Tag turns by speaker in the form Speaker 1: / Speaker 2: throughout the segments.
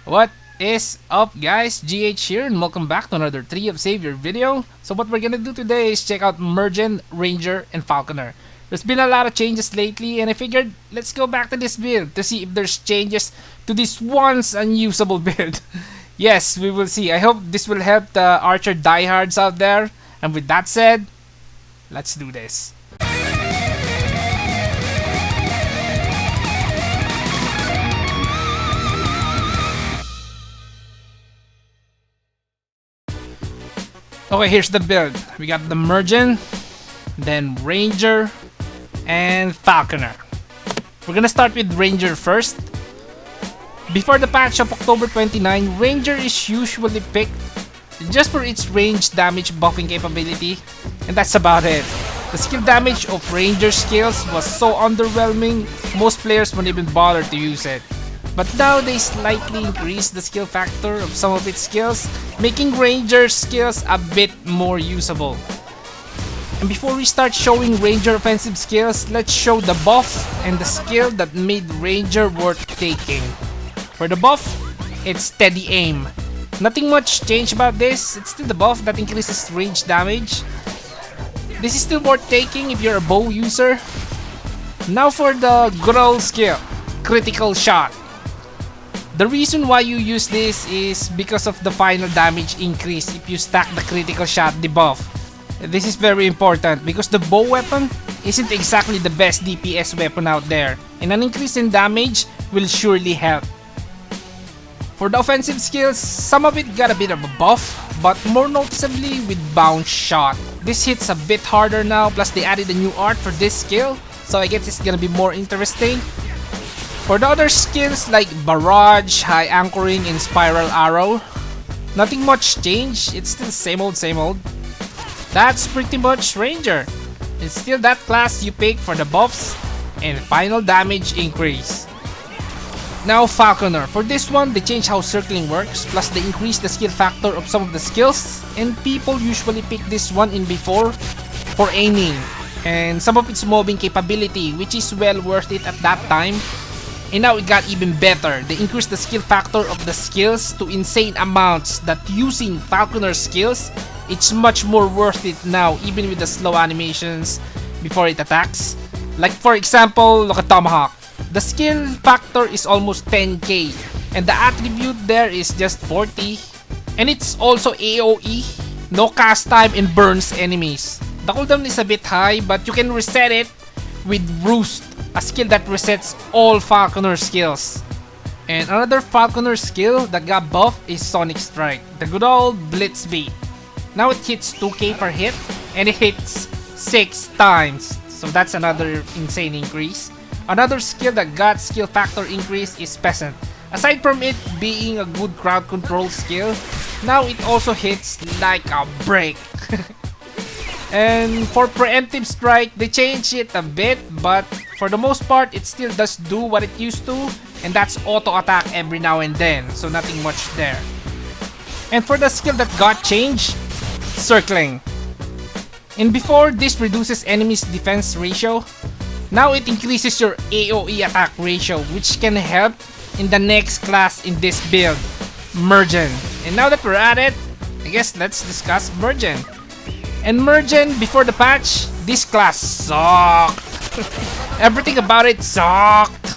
Speaker 1: What is up, guys? GH here, and welcome back to another Tree of Savior video. So what we're gonna do today is check out Mergen, Ranger, and Falconer. There's been a lot of changes lately, and I figured let's go back to this build to see if there's changes to this once unusable build. Yes, we will see. I hope this will help the Archer diehards out there. And with that said, let's do this. Okay, here's the build. We got the Mergen, then Ranger, and Falconer. We're gonna start with Ranger first. Before the patch of October 29, Ranger is usually picked just for its range damage buffing capability, and that's about it. The skill damage of Ranger skills was so underwhelming, most players won't even bother to use it. But now they slightly increased the skill factor of some of its skills, making Ranger skills a bit more usable. And before we start showing Ranger offensive skills, let's show the buff and the skill that made Ranger worth taking. For the buff, it's steady aim. Nothing much changed about this, it's still the buff that increases range damage. This is still worth taking if you're a bow user. Now for the good old skill, critical shot. The reason why you use this is because of the final damage increase if you stack the critical shot debuff. This is very important because the bow weapon isn't exactly the best DPS weapon out there, and an increase in damage will surely help. For the offensive skills, some of it got a bit of a buff, but more noticeably with bounce shot. This hits a bit harder now, plus they added a new art for this skill, so I guess it's gonna be more interesting. For the other skills like barrage, high anchoring, and spiral arrow, nothing much changed, it's still same old same old. That's pretty much Ranger. It's still that class you pick for the buffs and final damage increase. Now Falconer, for this one they changed how circling works, plus they increased the skill factor of some of the skills, and people usually pick this one in before for aiming, and some of its mobbing capability, which is well worth it at that time. And now it got even better. They increased the skill factor of the skills to insane amounts that using Falconer's skills, it's much more worth it now, even with the slow animations before it attacks. Like for example, look at Tomahawk. The skill factor is almost 10k, and the attribute there is just 40. And it's also AoE, no cast time, and burns enemies. The cooldown is a bit high, but you can reset it with Roost, a skill that resets all Falconer skills. And another Falconer skill that got buffed is Sonic Strike, the good old Blitz beat. Now it hits 2k per hit, and it hits 6 times, so that's another insane increase. Another skill that got skill factor increase is Peasant. Aside from it being a good crowd control skill, now it also hits like a brick. And for Preemptive Strike, they changed it a bit, but for the most part, it still does do what it used to, and that's auto attack every now and then, so nothing much there. And for the skill that got changed, Circling. And before, this reduces enemies' defense ratio. Now it increases your AoE attack ratio, which can help in the next class in this build, Mergen. And now that we're at it, I guess let's discuss Mergen. And Mergen, before the patch, this class sucked. Everything about it sucked.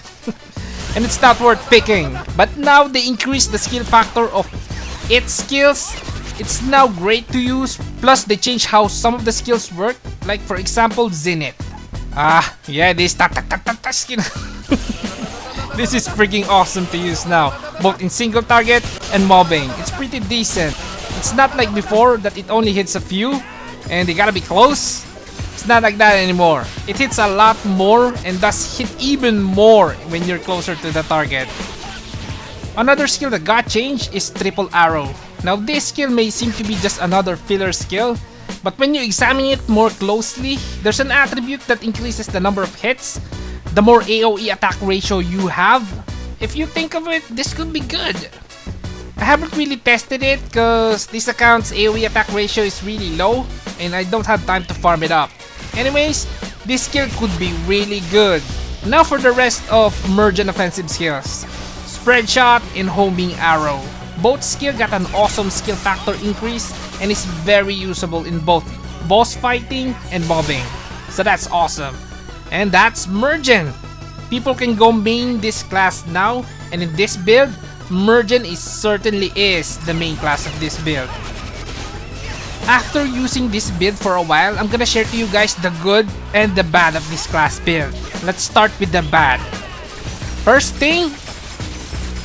Speaker 1: And it's not worth picking. But now they increased the skill factor of its skills. It's now great to use, plus they changed how some of the skills work, like for example Zenith. Yeah, this skill. This is freaking awesome to use now, both in single target and mobbing. It's pretty decent. It's not like before that it only hits a few, and they gotta be close. It's not like that anymore. It hits a lot more, and does hit even more when you're closer to the target. Another skill that got changed is Triple Arrow. Now this skill may seem to be just another filler skill, but when you examine it more closely, there's an attribute that increases the number of hits, the more AoE attack ratio you have. If you think of it, this could be good. I haven't really tested it because this account's AoE attack ratio is really low, and I don't have time to farm it up. Anyways, this skill could be really good. Now for the rest of Mergen offensive skills. Spread Shot, and Homing Arrow. Both skill got an awesome skill factor increase and is very usable in both boss fighting and mobbing. So that's awesome. And that's Mergen. People can go main this class now, and in this build, Mergen certainly is the main class of this build. After using this build for a while, I'm gonna share to you guys the good and the bad of this class build. Let's start with the bad. First thing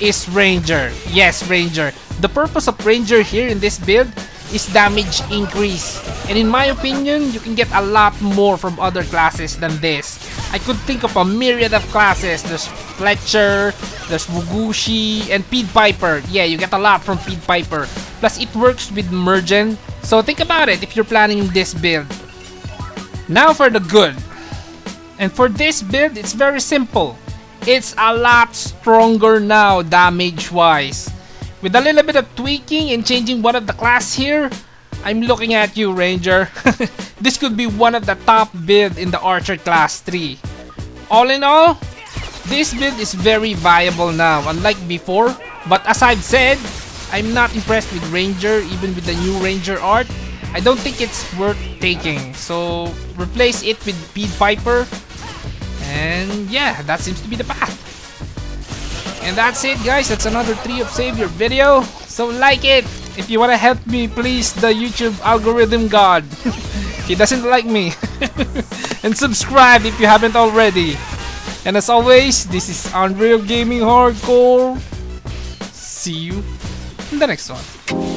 Speaker 1: is Ranger. Yes, Ranger. The purpose of Ranger here in this build is damage increase. And in my opinion, you can get a lot more from other classes than this. I could think of a myriad of classes. There's Fletcher, there's Wugushi, and Pied Piper. Yeah, you get a lot from Pied Piper. Plus, it works with Mergen. So think about it if you're planning this build. Now for the good. And for this build, it's very simple. It's a lot stronger now damage-wise. With a little bit of tweaking and changing one of the class here, I'm looking at you, Ranger. This could be one of the top build in the Archer class 3. All in all, this build is very viable now, unlike before. But as I've said, I'm not impressed with Ranger, even with the new Ranger art. I don't think it's worth taking. So replace it with Pied Piper. And yeah, that seems to be the path. And that's it, guys. That's another Tree of Savior video. So like it. If you want to help me, please, the YouTube algorithm god. He doesn't like me. And subscribe if you haven't already. And as always, this is Unreal Gaming Hardcore. See you in the next one.